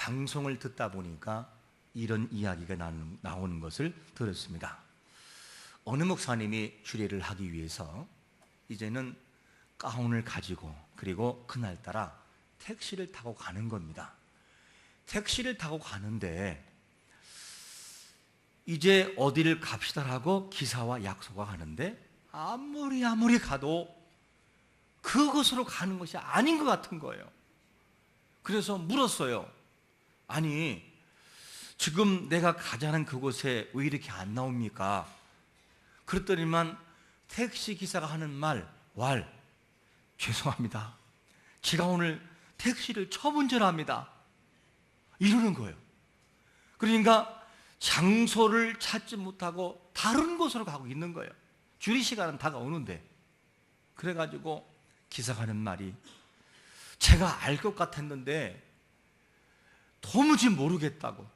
방송을 듣다 보니까 이런 이야기가 나오는 것을 들었습니다. 어느 목사님이 주례를 하기 위해서 이제는 가운을 가지고 그리고 그날따라 택시를 타고 가는 겁니다. 택시를 타고 가는데 이제 어디를 갑시다라고 기사와 약속을 하는데 아무리 가도 그곳으로 가는 것이 아닌 것 같은 거예요. 그래서 물었어요. 아니, 지금 내가 가자는 그곳에 왜 이렇게 안 나옵니까? 그랬더니만 택시 기사가 하는 말, 죄송합니다. 제가 오늘 택시를 처분절합니다. 이러는 거예요. 그러니까 장소를 찾지 못하고 다른 곳으로 가고 있는 거예요. 주리 시간은 다가오는데. 그래가지고 기사가 하는 말이, 제가 알 것 같았는데 도무지 모르겠다고,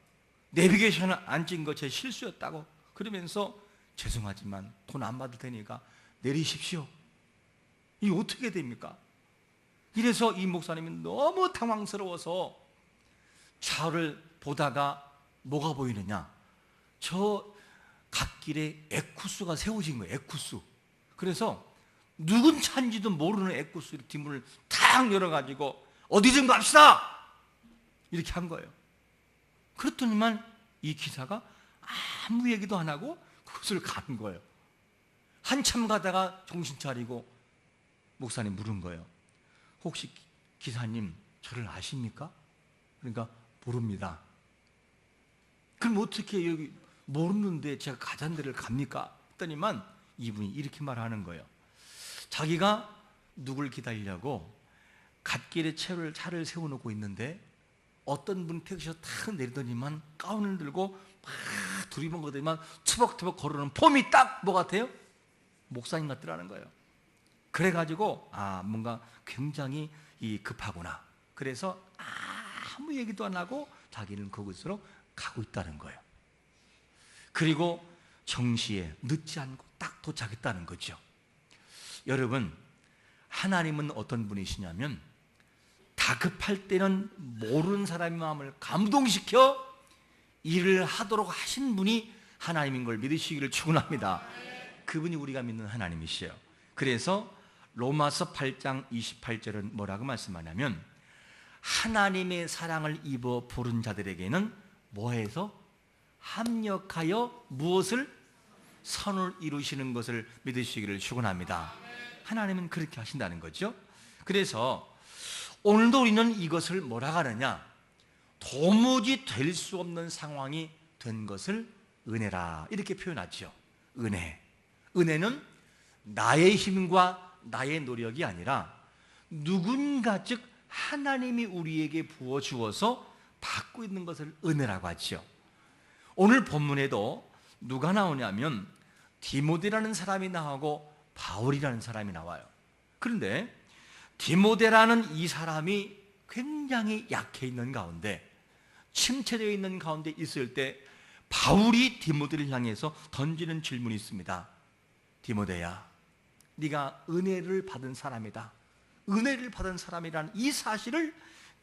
내비게이션을 안 찍은 거 제 실수였다고 그러면서 죄송하지만 돈 안 받을 테니까 내리십시오. 이게 어떻게 됩니까? 이래서 이 목사님이 너무 당황스러워서 차를 보다가 뭐가 보이느냐, 저 갓길에 에쿠스가 세워진 거예요. 에쿠스. 그래서 누군 차인지도 모르는 에쿠스 뒷문을 탁 열어가지고 어디든 갑시다 이렇게 한 거예요. 그랬더니만 이 기사가 아무 얘기도 안 하고 그곳을 가는 거예요. 한참 가다가 정신 차리고 목사님 물은 거예요. 혹시 기사님 저를 아십니까? 그러니까 모릅니다. 그럼 어떻게 여기 모르는데 제가 가자는 데를 갑니까? 했더니만 이분이 이렇게 말하는 거예요. 자기가 누굴 기다리려고 갓길에 차를 세워놓고 있는데 어떤 분이 택시에서 탁 내리더니만 가운을 들고 막 두리번거리더니만 투벅투벅 걸어오는 폼이 딱 뭐 같아요? 목사님 같더라는 거예요. 그래가지고 뭔가 굉장히 급하구나. 그래서 아무 얘기도 안 하고 자기는 그곳으로 가고 있다는 거예요. 그리고 정시에 늦지 않고 딱 도착했다는 거죠. 여러분, 하나님은 어떤 분이시냐면 다급할 때는 모르는 사람의 마음을 감동시켜 일을 하도록 하신 분이 하나님인 걸 믿으시기를 축원합니다. 그분이 우리가 믿는 하나님이시요. 그래서 로마서 8장 28절은 뭐라고 말씀하냐면, 하나님의 사랑을 입어 부른 자들에게는 뭐해서? 합력하여 무엇을? 선을 이루시는 것을 믿으시기를 축원합니다. 하나님은 그렇게 하신다는 거죠. 그래서 오늘도 우리는 이것을 뭐라고 하느냐, 도무지 될 수 없는 상황이 된 것을 은혜라 이렇게 표현하죠. 은혜는 나의 힘과 나의 노력이 아니라 누군가, 즉 하나님이 우리에게 부어주어서 받고 있는 것을 은혜라고 하죠. 오늘 본문에도 누가 나오냐면 디모데라는 사람이 나오고 바울이라는 사람이 나와요. 그런데 디모데라는 이 사람이 굉장히 약해 있는 가운데, 침체되어 있는 가운데 있을 때 바울이 디모데를 향해서 던지는 질문이 있습니다. 디모데야, 네가 은혜를 받은 사람이다. 은혜를 받은 사람이라는 이 사실을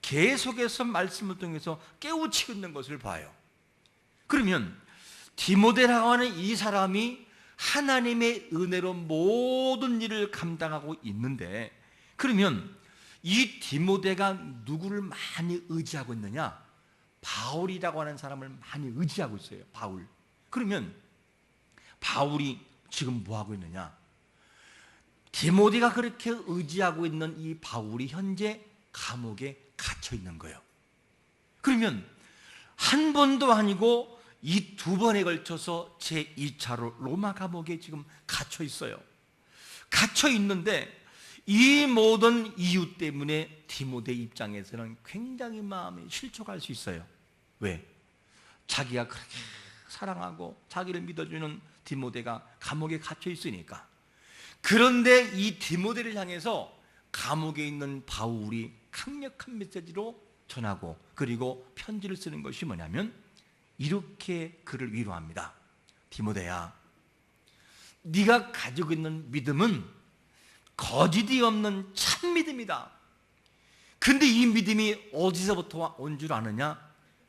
계속해서 말씀을 통해서 깨우치고 있는 것을 봐요. 그러면 디모데라고 하는 이 사람이 하나님의 은혜로 모든 일을 감당하고 있는데, 그러면 이 디모데가 누구를 많이 의지하고 있느냐? 바울이라고 하는 사람을 많이 의지하고 있어요. 바울. 그러면 바울이 지금 뭐 하고 있느냐? 디모데가 그렇게 의지하고 있는 이 바울이 현재 감옥에 갇혀 있는 거예요. 그러면 한 번도 아니고 이 두 번에 걸쳐서 제2차로 로마 감옥에 지금 갇혀 있어요. 갇혀 있는데 이 모든 이유 때문에 디모데 입장에서는 굉장히 마음이 실족할 수 있어요. 왜? 자기가 그렇게 사랑하고 자기를 믿어주는 디모데가 감옥에 갇혀 있으니까. 그런데 이 디모데를 향해서 감옥에 있는 바울이 강력한 메시지로 전하고, 그리고 편지를 쓰는 것이 뭐냐면 이렇게 그를 위로합니다. 디모데야, 네가 가지고 있는 믿음은 거짓이 없는 참 믿음이다. 근데 이 믿음이 어디서부터 온 줄 아느냐?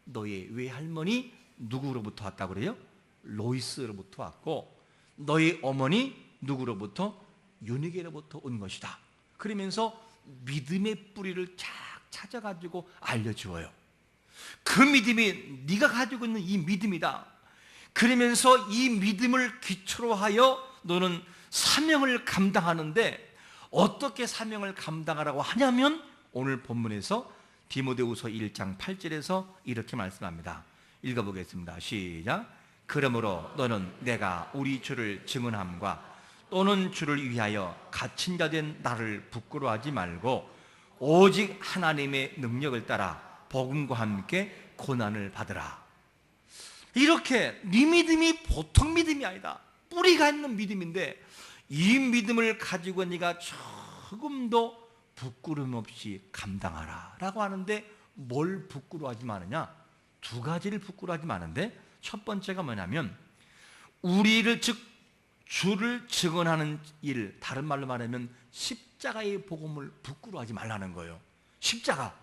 너의 외할머니 누구로부터 왔다고 그래요? 로이스로부터 왔고, 너의 어머니 누구로부터? 유니게로부터 온 것이다. 그러면서 믿음의 뿌리를 쫙 찾아가지고 알려주어요. 그 믿음이 네가 가지고 있는 이 믿음이다. 그러면서 이 믿음을 기초로 하여 너는 사명을 감당하는데, 어떻게 사명을 감당하라고 하냐면 오늘 본문에서 디모데후서 1장 8절에서 이렇게 말씀합니다. 읽어보겠습니다. 시작. 그러므로 너는 내가 우리 주를 증언함과 또는 주를 위하여 갇힌 자 된 나를 부끄러워하지 말고 오직 하나님의 능력을 따라 복음과 함께 고난을 받으라. 이렇게 네 믿음이 보통 믿음이 아니다. 뿌리가 있는 믿음인데, 이 믿음을 가지고 네가 조금도 부끄러움 없이 감당하라 라고 하는데, 뭘 부끄러워하지 마느냐? 두 가지를 부끄러워하지 마는데, 첫 번째가 뭐냐면 우리를, 즉 주를 증언하는 일, 다른 말로 말하면 십자가의 복음을 부끄러워하지 말라는 거예요. 십자가.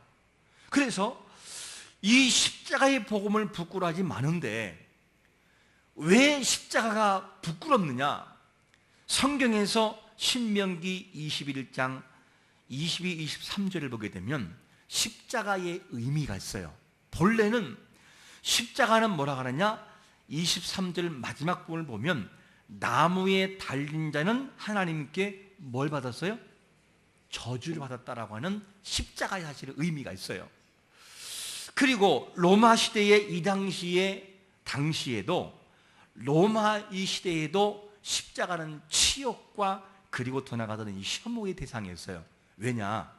그래서 이 십자가의 복음을 부끄러워하지 마는데 왜 십자가가 부끄럽느냐? 성경에서 신명기 21장 22, 23절을 보게 되면 십자가의 의미가 있어요. 본래는 십자가는 뭐라 하느냐? 23절 마지막 부분을 보면 나무에 달린 자는 하나님께 뭘 받았어요? 저주를 받았다라고 하는 십자가의 사실의 의미가 있어요. 그리고 로마 시대의 이 당시에도 로마 이 시대에도 십자가는 치욕과 그리고 더 나아가서는 이 혐오의 대상이었어요. 왜냐?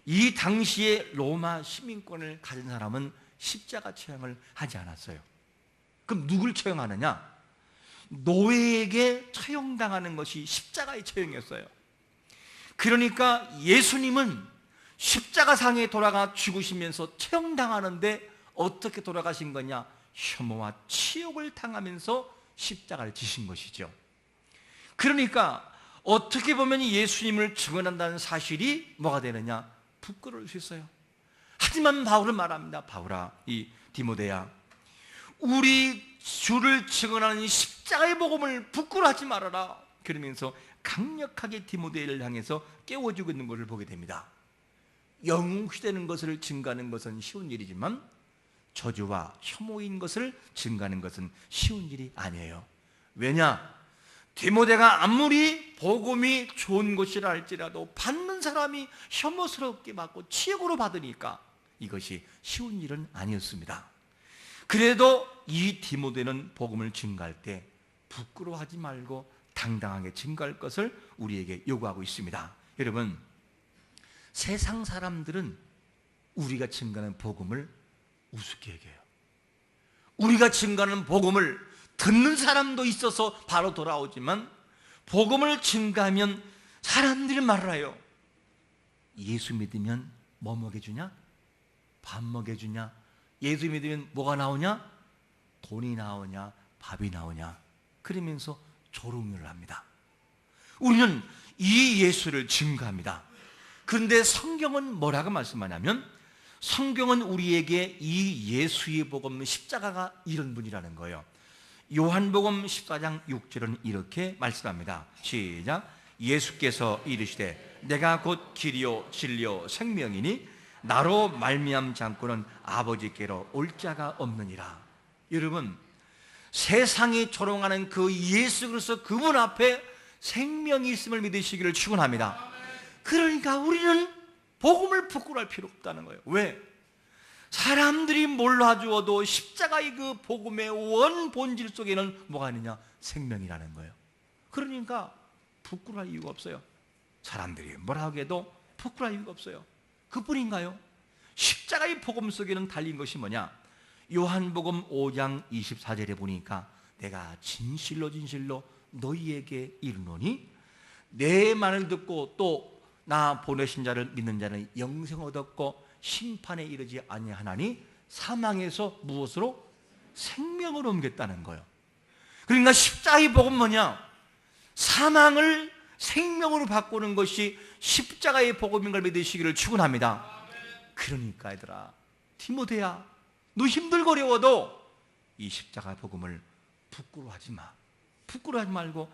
이 당시에 로마 시민권을 가진 사람은 십자가 처형을 하지 않았어요. 그럼 누굴 처형하느냐? 노예에게 처형당하는 것이 십자가의 처형이었어요. 그러니까 예수님은 십자가상에 돌아가 죽으시면서 처형당하는데 어떻게 돌아가신 거냐? 혐오와 치욕을 당하면서 십자가를 지신 것이죠. 그러니까 어떻게 보면 예수님을 증언한다는 사실이 뭐가 되느냐? 부끄러울 수 있어요. 하지만 바울은 말합니다. 바울아, 이 디모데야, 우리 주를 증언하는 이 십자가의 복음을 부끄러워하지 말아라. 그러면서 강력하게 디모데를 향해서 깨워주고 있는 것을 보게 됩니다. 영웅시되는 것을 증가하는 것은 쉬운 일이지만 저주와 혐오인 것을 증가하는 것은 쉬운 일이 아니에요. 왜냐? 디모데가 아무리 복음이 좋은 것이라 할지라도 받는 사람이 혐오스럽게 받고 치욕으로 받으니까 이것이 쉬운 일은 아니었습니다. 그래도 이 디모데는 복음을 증가할 때 부끄러워하지 말고 당당하게 증가할 것을 우리에게 요구하고 있습니다. 여러분, 세상 사람들은 우리가 증가하는 복음을 우습게 얘기해요. 우리가 증가하는 복음을 듣는 사람도 있어서 바로 돌아오지만, 복음을 증가하면 사람들이 말을 해요. 예수 믿으면 뭐 먹여주냐? 밥 먹여주냐? 예수 믿으면 뭐가 나오냐? 돈이 나오냐? 밥이 나오냐? 그러면서 조롱을 합니다. 우리는 이 예수를 증거합니다. 그런데 성경은 뭐라고 말씀하냐면, 성경은 우리에게 이 예수의 복음, 십자가가 이런 분이라는 거예요. 요한복음 14장 6절은 이렇게 말씀합니다. 시작. 예수께서 이르시되 내가 곧 길이요 진리요 생명이니 나로 말미암지 않고는 아버지께로 올 자가 없느니라. 여러분, 세상이 조롱하는 그 예수 그리스도 그분 앞에 생명이 있음을 믿으시기를 축원합니다. 그러니까 우리는 복음을 부끄러워할 필요 없다는 거예요. 왜? 사람들이 몰라주어도 십자가의 그 복음의 원 본질 속에는 뭐가 있느냐? 생명이라는 거예요. 그러니까 부끄러워할 이유가 없어요. 사람들이 뭐라 하게도 부끄러워할 이유가 없어요. 그뿐인가요? 십자가의 복음 속에는 달린 것이 뭐냐? 요한복음 5장 24절에 보니까 내가 진실로 진실로 너희에게 이르노니 내 말을 듣고 또 나 보내신 자를 믿는 자는 영생 얻었고 심판에 이르지 아니하나니 사망에서 무엇으로? 생명으로 옮겼다는 거예요. 그러니까 십자가의 복음은 뭐냐? 사망을 생명으로 바꾸는 것이 십자가의 복음인 걸 믿으시기를 축원합니다. 그러니까 얘들아, 디모데야, 너 힘들거려워도 이 십자가 복음을 부끄러워하지 마. 부끄러워하지 말고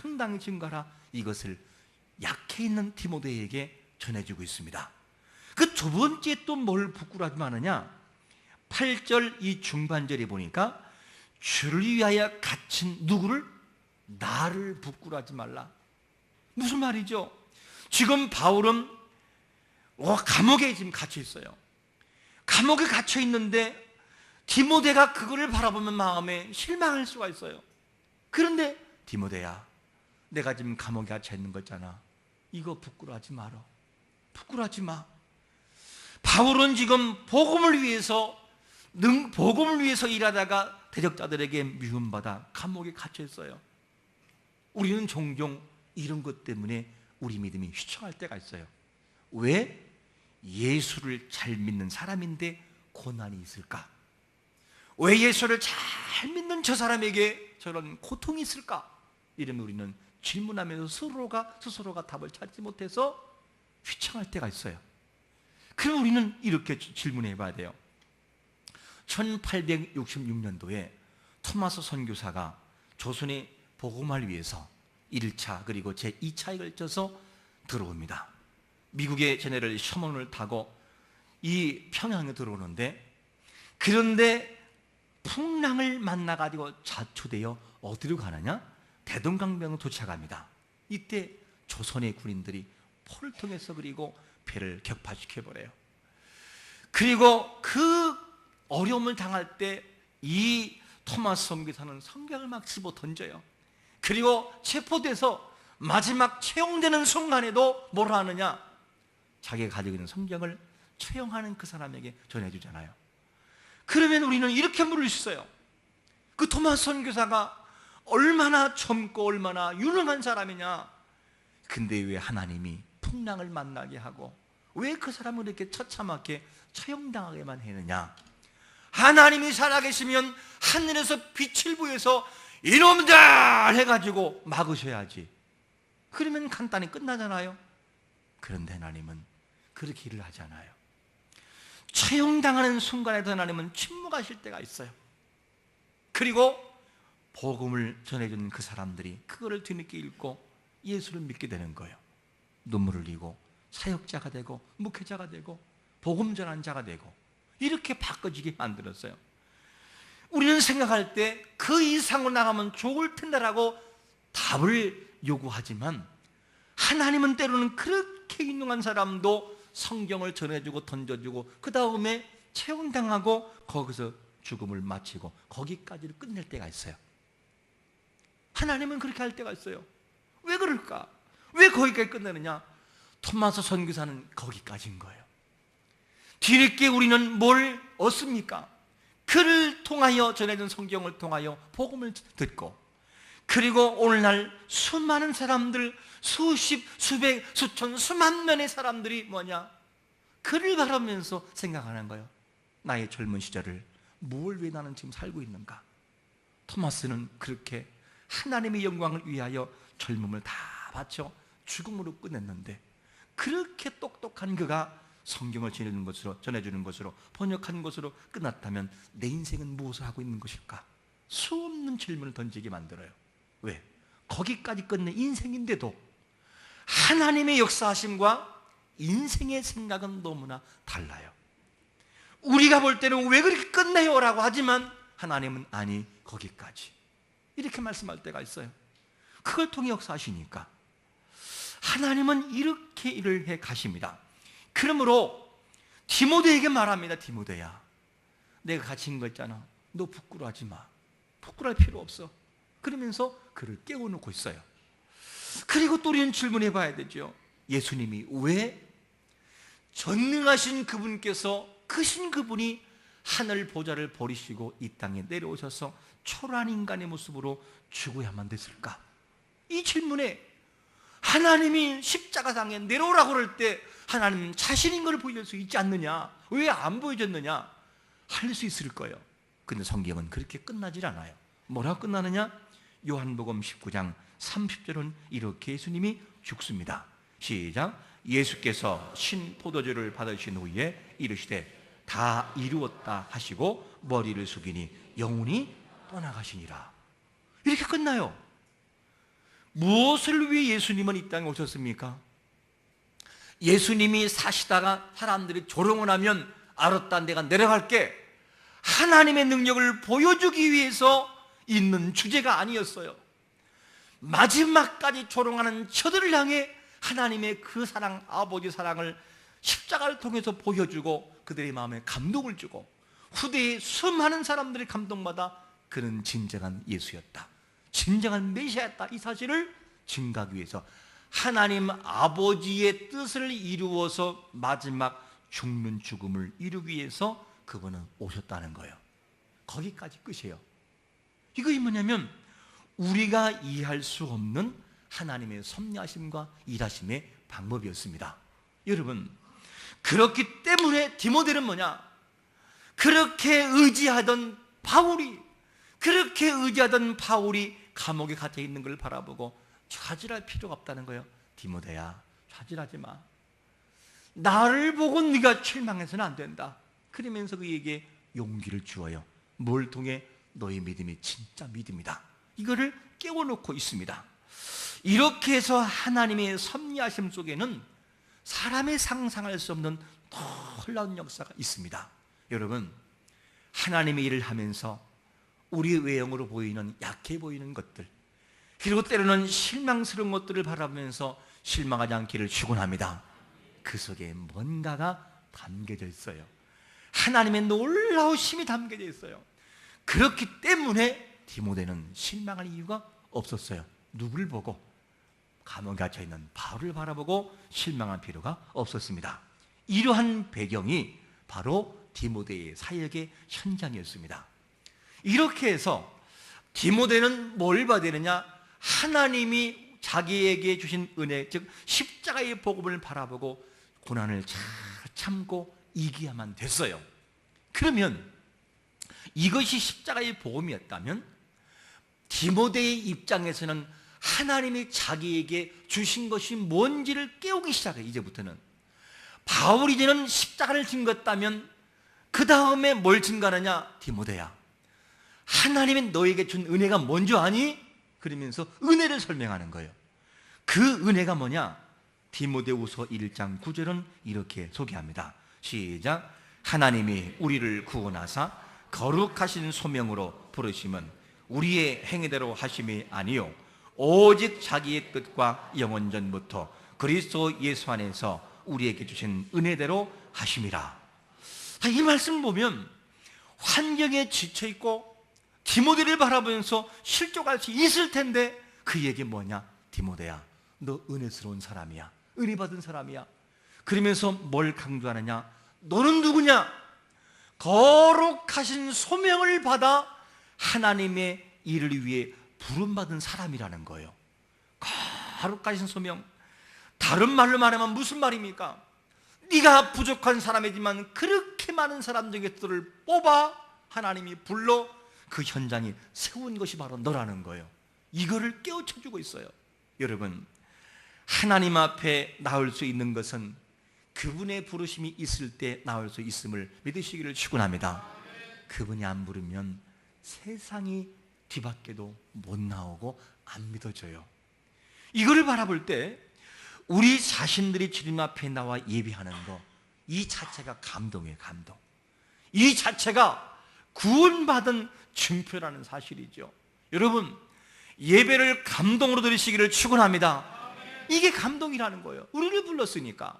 당당히 증거하라. 이것을 약해 있는 디모데에게 전해주고 있습니다. 그 두 번째 또 뭘 부끄러워하지 마느냐? 8절 이 중반절에 보니까 주를 위하여 갇힌 누구를? 나를 부끄러워하지 말라. 무슨 말이죠? 지금 바울은 감옥에 지금 갇혀 있어요. 감옥에 갇혀 있는데 디모데가 그거를 바라보면 마음에 실망할 수가 있어요. 그런데 디모데야, 내가 지금 감옥에 갇혀 있는 거 있잖아. 이거 부끄러워하지 마라. 부끄러워하지 마. 바울은 지금 복음을 위해서 일하다가 대적자들에게 미움받아 감옥에 갇혀 있어요. 우리는 종종 이런 것 때문에 우리 믿음이 휘청할 때가 있어요. 왜? 예수를 잘 믿는 사람인데 고난이 있을까? 왜 예수를 잘 믿는 저 사람에게 저런 고통이 있을까? 이러면 우리는 질문하면서 스스로가 답을 찾지 못해서 휘청할 때가 있어요. 그럼 우리는 이렇게 질문해 봐야 돼요. 1866년도에 토마스 선교사가 조선의 복음화를 위해서 1차 그리고 제2차에 걸쳐서 들어옵니다. 미국의 제네럴 셔먼을 타고 이 평양에 들어오는데, 그런데 풍랑을 만나가지고 자초되어 어디로 가느냐? 대동강변으로 도착합니다. 이때 조선의 군인들이 포를 통해서 그리고 배를 격파시켜버려요. 그리고 그 어려움을 당할 때 이 토마스 선교사는 성경을 막 집어 던져요. 그리고 체포돼서 마지막 처형되는 순간에도 뭐라 하느냐? 자기가 가지고 있는 성경을 처형하는 그 사람에게 전해주잖아요. 그러면 우리는 이렇게 물을 수 있어요. 그 토마스 선교사가 얼마나 젊고 얼마나 유능한 사람이냐? 근데 왜 하나님이 풍랑을 만나게 하고 왜 그 사람을 이렇게 처참하게 처형당하게만 했느냐? 하나님이 살아계시면 하늘에서 빛을 부여서 이놈들 해가지고 막으셔야지. 그러면 간단히 끝나잖아요. 그런데 하나님은 그렇게 일을 하지 않아요. 처형당하는 순간에도 하나님은 침묵하실 때가 있어요. 그리고 복음을 전해주는 그 사람들이 그거를 뒤늦게 읽고 예수를 믿게 되는 거예요. 눈물을 흘리고 사역자가 되고 목회자가 되고 복음 전한 자가 되고 이렇게 바꿔지게 만들었어요. 우리는 생각할 때 그 이상으로 나가면 좋을 텐데라고 답을 요구하지만, 하나님은 때로는 그렇게 유능한 사람도 성경을 전해주고 던져주고 그 다음에 채용당하고 거기서 죽음을 마치고 거기까지를 끝낼 때가 있어요. 하나님은 그렇게 할 때가 있어요. 왜 그럴까? 왜 거기까지 끝내느냐? 토마스 선교사는 거기까지인 거예요. 뒤늦게 우리는 뭘 얻습니까? 그를 통하여 전해진 성경을 통하여 복음을 듣고, 그리고 오늘날 수많은 사람들, 수십, 수백, 수천, 수만 명의 사람들이 뭐냐? 그를 바라면서 생각하는 거예요. 나의 젊은 시절을 뭘 왜 나는 지금 살고 있는가? 토마스는 그렇게 하나님의 영광을 위하여 젊음을 다 바쳐 죽음으로 끝냈는데, 그렇게 똑똑한 그가 성경을 전해주는 것으로 번역한 것으로 끝났다면 내 인생은 무엇을 하고 있는 것일까? 수없는 질문을 던지게 만들어요. 왜? 거기까지 끝낸 인생인데도 하나님의 역사하심과 인생의 생각은 너무나 달라요. 우리가 볼 때는 왜 그렇게 끝내요? 라고 하지만 하나님은 아니, 거기까지 이렇게 말씀할 때가 있어요. 그걸 통해 역사하시니까 하나님은 이렇게 일을 해 가십니다. 그러므로 디모데에게 말합니다. 디모데야, 내가 갇힌 거 있잖아. 너 부끄러워하지 마. 부끄러워할 필요 없어. 그러면서 그를 깨워놓고 있어요. 그리고 또 우리는 질문해 봐야 되죠. 예수님이 왜 전능하신 그분께서, 크신 그분이 하늘 보좌를 버리시고 이 땅에 내려오셔서 초라한 인간의 모습으로 죽어야만 됐을까? 이 질문에 하나님이 십자가상에 내려오라고 그럴 때 하나님 자신인 것을 보여줄 수 있지 않느냐? 왜 안 보여줬느냐? 할 수 있을 거예요. 근데 성경은 그렇게 끝나질 않아요. 뭐라고 끝나느냐? 요한복음 19장 30절은 이렇게 예수님이 죽습니다. 시작. 예수께서 신 포도주를 받으신 후에 이르시되 다 이루었다 하시고 머리를 숙이니 영혼이 떠나가시니라. 이렇게 끝나요. 무엇을 위해 예수님은 이 땅에 오셨습니까? 예수님이 사시다가 사람들이 조롱을 하면 알았다, 내가 내려갈게, 하나님의 능력을 보여주기 위해서 있는 주제가 아니었어요. 마지막까지 조롱하는 저들을 향해 하나님의 그 사랑, 아버지 사랑을 십자가를 통해서 보여주고 그들의 마음에 감동을 주고 후대에 수많은 사람들의 감동마다 그는 진정한 예수였다, 진정한 메시아였다, 이 사실을 증거하기 위해서 하나님 아버지의 뜻을 이루어서 마지막 죽는 죽음을 이루기 위해서 그분은 오셨다는 거예요. 거기까지 끝이에요. 이것이 뭐냐면 우리가 이해할 수 없는 하나님의 섭리하심과 일하심의 방법이었습니다. 여러분, 그렇기 때문에 디모데는 뭐냐? 그렇게 의지하던 바울이 감옥에 갇혀 있는 걸 바라보고 좌절할 필요가 없다는 거예요. 디모데야, 좌절하지 마. 나를 보고 네가 실망해서는 안 된다. 그러면서 그에게 용기를 주어요. 뭘 통해? 너의 믿음이 진짜 믿음이다, 이거를 깨워놓고 있습니다. 이렇게 해서 하나님의 섭리하심 속에는 사람의 상상할 수 없는 놀라운 역사가 있습니다. 여러분, 하나님의 일을 하면서 우리 외형으로 보이는 약해 보이는 것들, 그리고 때로는 실망스러운 것들을 바라보면서 실망하지 않기를 축원합니다. 그 속에 뭔가가 담겨져 있어요. 하나님의 놀라우심이 담겨져 있어요. 그렇기 때문에 디모데는 실망할 이유가 없었어요. 누구를 보고? 감옥에 갇혀 있는 바울을 바라보고 실망할 필요가 없었습니다. 이러한 배경이 바로 디모데의 사역의 현장이었습니다. 이렇게 해서 디모데는 뭘 봐야 되느냐? 하나님이 자기에게 주신 은혜, 즉 십자가의 복음을 바라보고 고난을 잘 참고 이기야만 됐어요. 그러면 이것이 십자가의 복음이었다면 디모데의 입장에서는 하나님이 자기에게 주신 것이 뭔지를 깨우기 시작해요. 이제부터는 바울이 이제는 십자가를 증거했다면 그 다음에 뭘 증거하느냐? 디모데야, 하나님이 너에게 준 은혜가 뭔지 아니? 그러면서 은혜를 설명하는 거예요. 그 은혜가 뭐냐? 디모데후서 1장 9절은 이렇게 소개합니다. 시작. 하나님이 우리를 구원하사 거룩하신 소명으로 부르심은 우리의 행위대로 하심이 아니요 오직 자기의 뜻과 영원전부터 그리스도 예수 안에서 우리에게 주신 은혜대로 하심이라. 이 말씀을 보면 환경에 지쳐있고 디모데를 바라보면서 실족할 수 있을 텐데 그에게 뭐냐? 디모데야, 너 은혜스러운 사람이야, 은혜 받은 사람이야. 그러면서 뭘 강조하느냐? 너는 누구냐? 거룩하신 소명을 받아 하나님의 일을 위해 부름받은 사람이라는 거예요. 거룩하신 소명, 다른 말로 말하면 무슨 말입니까? 네가 부족한 사람이지만 그렇게 많은 사람 중에서를 뽑아 하나님이 불러 그 현장에 세운 것이 바로 너라는 거예요. 이거를 깨우쳐주고 있어요. 여러분, 하나님 앞에 나올 수 있는 것은 그분의 부르심이 있을 때 나올 수 있음을 믿으시기를 축원합니다. 그분이 안 부르면 세상이 뒤밖에도 못 나오고 안 믿어져요. 이거를 바라볼 때 우리 자신들이 주님 앞에 나와 예배하는 거, 이 자체가 감동이에요. 감동. 이 자체가 구원받은 증표라는 사실이죠. 여러분, 예배를 감동으로 드리시기를 축원합니다. 이게 감동이라는 거예요. 우리를 불렀으니까.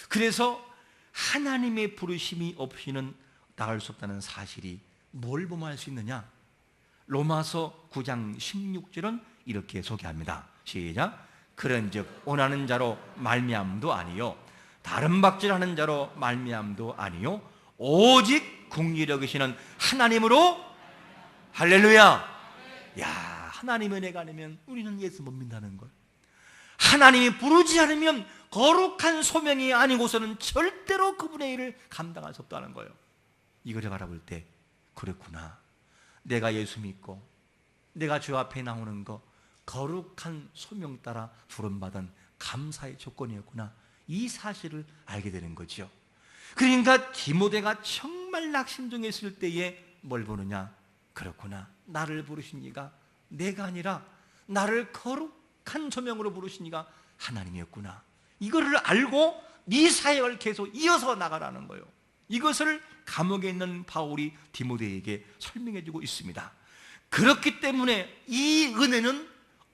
그래서 하나님의 부르심이 없이는 나갈 수 없다는 사실이 뭘 보면 알 수 있느냐? 로마서 9장 16절은 이렇게 소개합니다. 시작. 그런즉 원하는 자로 말미암도 아니요 다른 박질하는 자로 말미암도 아니요 오직 긍휼히 여기시는 하나님으로. 할렐루야. 야, 하나님의 은혜가 아니면 우리는 예수 못 믿는다는 걸. 하나님이 부르지 않으면 거룩한 소명이 아니고서는 절대로 그분의 일을 감당할 수 없다는 거예요. 이거를 바라볼 때 그렇구나, 내가 예수 믿고 내가 주 앞에 나오는 거 거룩한 소명 따라 부름받은 감사의 조건이었구나, 이 사실을 알게 되는 거죠. 그러니까 디모데가 정말 낙심중에 있을 때에 뭘 보느냐? 그렇구나, 나를 부르신 이가 내가 아니라 나를 거룩한 조명으로 부르신 이가 하나님이었구나. 이거를 알고 네 사역을 계속 이어서 나가라는 거예요. 이것을 감옥에 있는 바울이 디모데에게 설명해 주고 있습니다. 그렇기 때문에 이 은혜는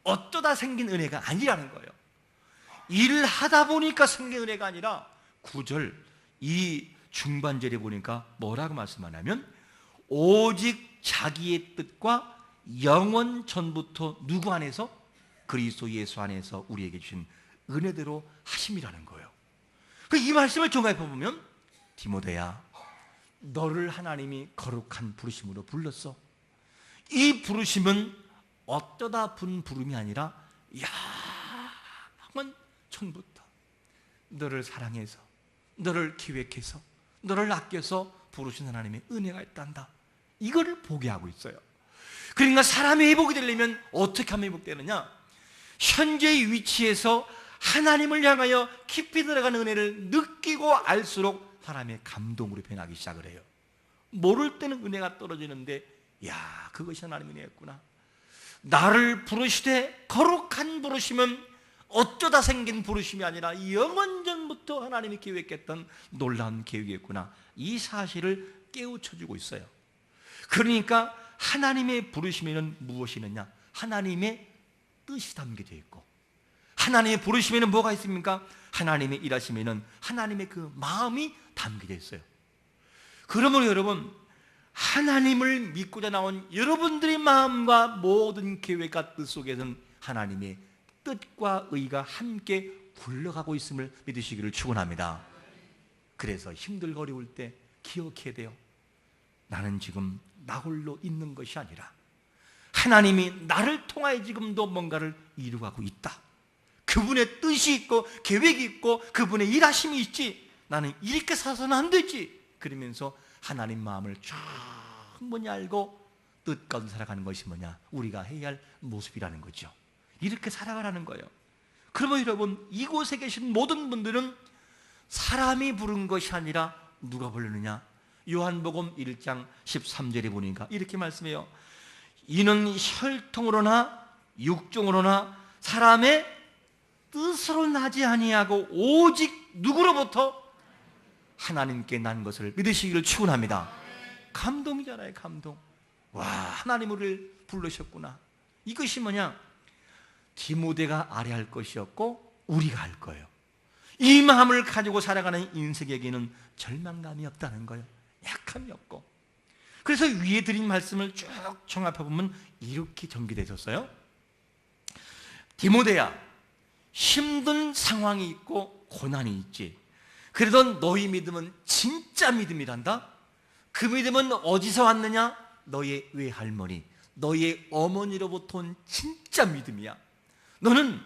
어쩌다 생긴 은혜가 아니라는 거예요. 일을 하다 보니까 생긴 은혜가 아니라 9절 이 중반절에 보니까 뭐라고 말씀하냐면 오직 자기의 뜻과 영원 전부터 누구 안에서? 그리스도 예수 안에서 우리에게 주신 은혜대로 하심이라는 거예요. 이 말씀을 종합해 보면 디모데야, 너를 하나님이 거룩한 부르심으로 불렀어. 이 부르심은 어쩌다 분 부름이 아니라 영원 전부터 너를 사랑해서, 너를 기획해서, 너를 아껴서 부르신 하나님의 은혜가 있단다. 이거를 보게 하고 있어요. 그러니까 사람이 회복이 되려면 어떻게 하면 회복되느냐? 현재의 위치에서 하나님을 향하여 깊이 들어가는 은혜를 느끼고 알수록 사람의 감동으로 변하기 시작을 해요. 모를 때는 은혜가 떨어지는데, 야, 그것이 하나님의 은혜였구나. 나를 부르시되 거룩한 부르심은 어쩌다 생긴 부르심이 아니라 영원전부터 하나님이 계획했던 놀라운 계획이었구나. 이 사실을 깨우쳐주고 있어요. 그러니까 하나님의 부르심에는 무엇이 있느냐? 하나님의 뜻이 담겨져 있고, 하나님의 부르심에는 뭐가 있습니까? 하나님의 일하심에는 하나님의 그 마음이 담겨져 있어요. 그러므로 여러분, 하나님을 믿고자 나온 여러분들의 마음과 모든 계획과 뜻 속에는 하나님의 뜻과 의가 함께 굴러가고 있음을 믿으시기를 축원합니다. 그래서 힘들고 어려울 때 기억해야 돼요. 나는 지금 나 홀로 있는 것이 아니라 하나님이 나를 통하여 지금도 뭔가를 이루어가고 있다. 그분의 뜻이 있고 계획이 있고 그분의 일하심이 있지. 나는 이렇게 살아서는 안 되지. 그러면서 하나님 마음을 충분히 알고 뜻 가운데 살아가는 것이 뭐냐? 우리가 해야 할 모습이라는 거죠. 이렇게 살아가라는 거예요. 그러면 여러분, 이곳에 계신 모든 분들은 사람이 부른 것이 아니라 누가 부르느냐? 요한복음 1장 13절에 보니까 이렇게 말씀해요. 이는 혈통으로나 육종으로나 사람의 뜻으로 나지 아니하고 오직 누구로부터? 하나님께 난 것을 믿으시기를 축원합니다. 감동이잖아요, 감동. 와, 하나님 우리를 부르셨구나. 이것이 뭐냐? 디모데가 알아야 할 것이었고 우리가 할 거예요. 이 마음을 가지고 살아가는 인생에게는 절망감이 없다는 거예요. 약함이 없고. 그래서 위에 드린 말씀을 쭉 종합해보면 이렇게 전개되셨어요. 디모데야, 힘든 상황이 있고 고난이 있지. 그래도 너희 믿음은 진짜 믿음이란다. 그 믿음은 어디서 왔느냐? 너의 외할머니, 너의 어머니로부터 온 진짜 믿음이야. 너는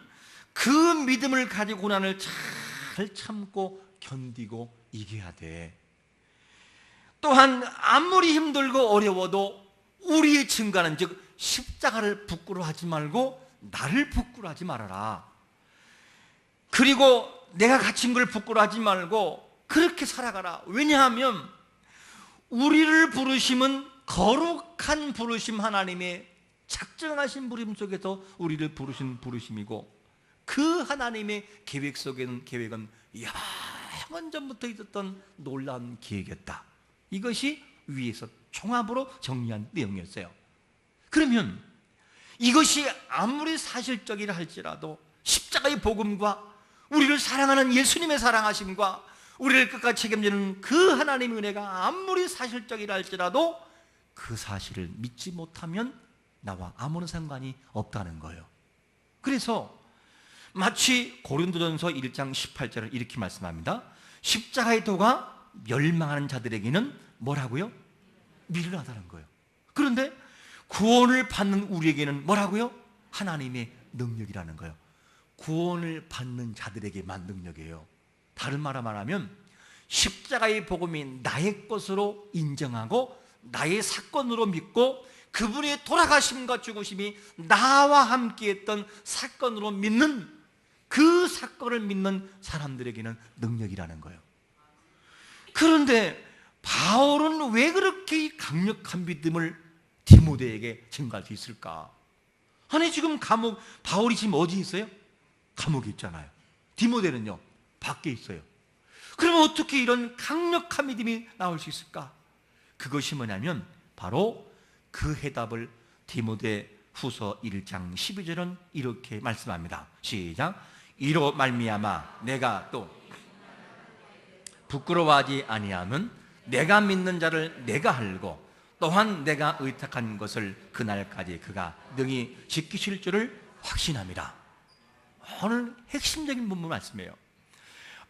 그 믿음을 가지고 고난을 잘 참고 견디고 이겨야 돼. 또한 아무리 힘들고 어려워도 우리의 증거는, 즉 십자가를 부끄러워하지 말고 나를 부끄러워하지 말아라. 그리고 내가 갇힌 걸 부끄러워하지 말고 그렇게 살아가라. 왜냐하면 우리를 부르심은 거룩한 부르심, 하나님의 작정하신 부름 속에서 우리를 부르신 부르심이고, 그 하나님의 계획 속에는 계획은 영원 전부터 있었던 놀라운 계획이었다. 이것이 위에서 종합으로 정리한 내용이었어요. 그러면 이것이 아무리 사실적이라 할지라도 십자가의 복음과 우리를 사랑하는 예수님의 사랑하심과 우리를 끝까지 책임지는 그 하나님의 은혜가 아무리 사실적이라 할지라도 그 사실을 믿지 못하면 나와 아무런 상관이 없다는 거예요. 그래서 마치 고린도전서 1장 18절을 이렇게 말씀합니다. 십자가의 도가 멸망하는 자들에게는 뭐라고요? 미련하다는 거예요. 그런데 구원을 받는 우리에게는 뭐라고요? 하나님의 능력이라는 거예요. 구원을 받는 자들에게만 능력이에요. 다른 말로 말하면 십자가의 복음이 나의 것으로 인정하고 나의 사건으로 믿고 그분의 돌아가심과 죽으심이 나와 함께했던 사건으로 믿는, 그 사건을 믿는 사람들에게는 능력이라는 거예요. 그런데 바울은 왜 그렇게 강력한 믿음을 디모데에게 증가할 수 있을까? 아니 지금 바울이 지금 어디 있어요? 감옥에 있잖아요. 디모데는요 밖에 있어요. 그러면 어떻게 이런 강력한 믿음이 나올 수 있을까? 그것이 뭐냐면 바로 그 해답을 디모데 후서 1장 12절은 이렇게 말씀합니다. 시작. 이로 말미암아 내가 또 부끄러워하지 아니함은 내가 믿는 자를 내가 알고 또한 내가 의탁한 것을 그날까지 그가 능히 지키실 줄을 확신합니다. 오늘 핵심적인 본문 말씀이에요.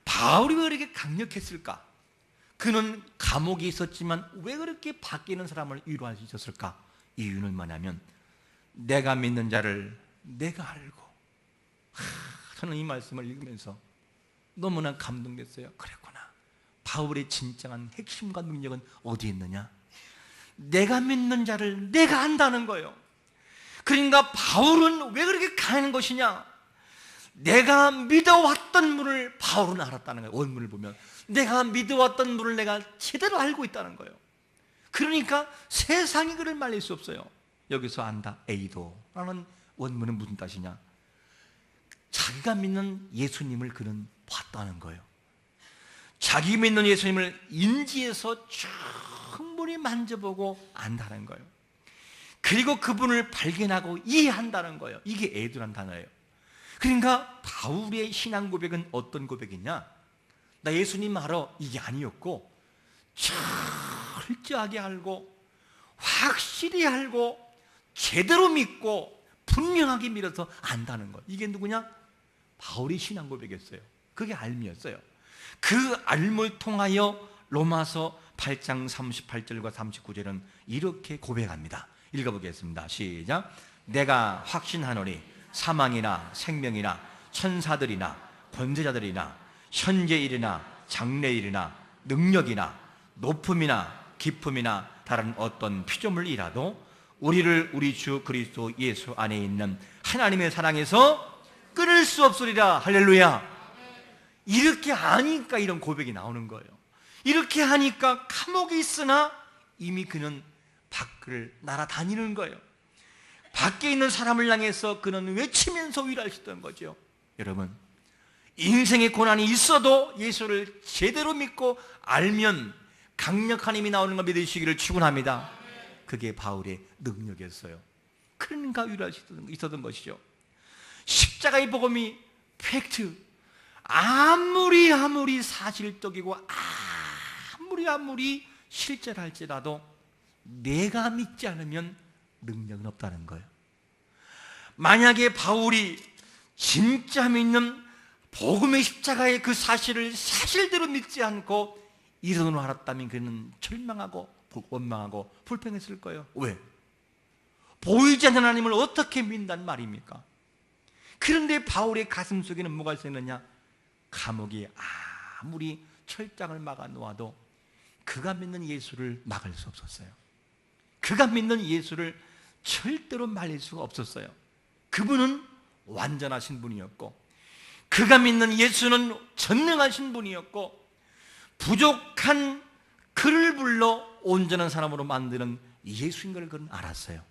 바울이 왜 그렇게 강력했을까? 그는 감옥에 있었지만 왜 그렇게 밖에 있는 사람을 위로할 수 있었을까? 이유는 뭐냐면 내가 믿는 자를 내가 알고. 저는 이 말씀을 읽으면서 너무나 감동됐어요. 그랬구나. 바울의 진정한 핵심과 능력은 어디에 있느냐? 내가 믿는 자를 내가 안다는 거예요. 그러니까 바울은 왜 그렇게 강한 것이냐? 내가 믿어왔던 분을 바울은 알았다는 거예요. 원문을 보면 내가 믿어왔던 분을 내가 제대로 알고 있다는 거예요. 그러니까 세상이 그를 말릴 수 없어요. 여기서 안다, 에이도라는 원문은 무슨 뜻이냐? 자기가 믿는 예수님을 그는 봤다는 거예요. 자기 믿는 예수님을 인지해서 충분히 만져보고 안다는 거예요. 그리고 그분을 발견하고 이해한다는 거예요. 이게 에이도란 단어예요. 그러니까 바울의 신앙 고백은 어떤 고백이냐? 나 예수님 알아, 이게 아니었고 철저하게 알고 확실히 알고 제대로 믿고 분명하게 믿어서 안다는 것. 이게 누구냐? 바울의 신앙 고백이었어요. 그게 알미였어요. 그 알을 통하여 로마서 8장 38절과 39절은 이렇게 고백합니다. 읽어보겠습니다. 시작. 내가 확신하노니 사망이나 생명이나 천사들이나 권세자들이나 현재일이나 장래일이나 능력이나 높음이나 깊음이나 다른 어떤 피조물이라도 우리를 우리 주 그리스도 예수 안에 있는 하나님의 사랑에서 끊을 수 없으리라. 할렐루야. 이렇게 아니까 이런 고백이 나오는 거예요. 이렇게 하니까 감옥에 있으나 이미 그는 밖을 날아다니는 거예요. 밖에 있는 사람을 향해서 그는 외치면서 위로하셨던 거죠. 여러분, 인생의 고난이 있어도 예수를 제대로 믿고 알면 강력한 힘이 나오는 걸 믿으시기를 축원합니다. 그게 바울의 능력이었어요. 그러니까 위로할 수 있었던 것이죠. 십자가의 복음이 팩트, 아무리 사실적이고 아무리 실제랄지라도 내가 믿지 않으면 능력은 없다는 거예요. 만약에 바울이 진짜 믿는 복음의 십자가의 그 사실을 사실대로 믿지 않고 이론으로 알았다면 그는 절망하고 원망하고 불평했을 거예요. 왜? 보이지 않는 하나님을 어떻게 믿는단 말입니까? 그런데 바울의 가슴 속에는 뭐가 있었느냐? 감옥이 아무리 철장을 막아 놓아도 그가 믿는 예수를 막을 수 없었어요. 그가 믿는 예수를 절대로 말릴 수가 없었어요. 그분은 완전하신 분이었고 그가 믿는 예수는 전능하신 분이었고 부족한 그를 불러 온전한 사람으로 만드는 예수인 걸 그는 알았어요.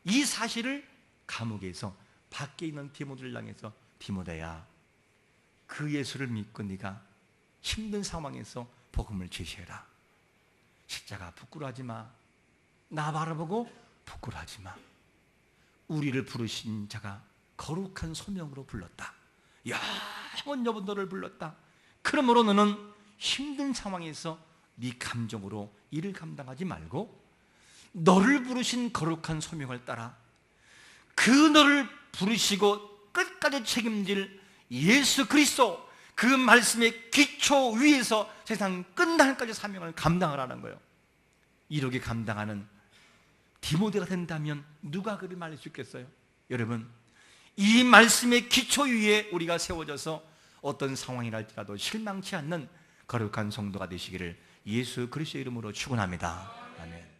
이 사실을 감옥에서 밖에 있는 디모데를 향해서 디모데야, 그 예수를 믿고 네가 힘든 상황에서 복음을 제시해라. 십자가 부끄러워하지 마. 나 바라보고 부끄러워하지 마. 우리를 부르신 자가 거룩한 소명으로 불렀다. 영원 여분도를 불렀다. 그러므로 너는 힘든 상황에서 네 감정으로 일을 감당하지 말고 너를 부르신 거룩한 소명을 따라 그 너를 부르시고 끝까지 책임질 예수 그리스도 그 말씀의 기초 위에서 세상 끝날까지 사명을 감당하라는 거예요. 이렇게 감당하는 디모데가 된다면 누가 그를 말릴 수 있겠어요? 여러분, 이 말씀의 기초 위에 우리가 세워져서 어떤 상황이랄지라도 실망치 않는 거룩한 성도가 되시기를 예수 그리스도의 이름으로 축원합니다. 아멘.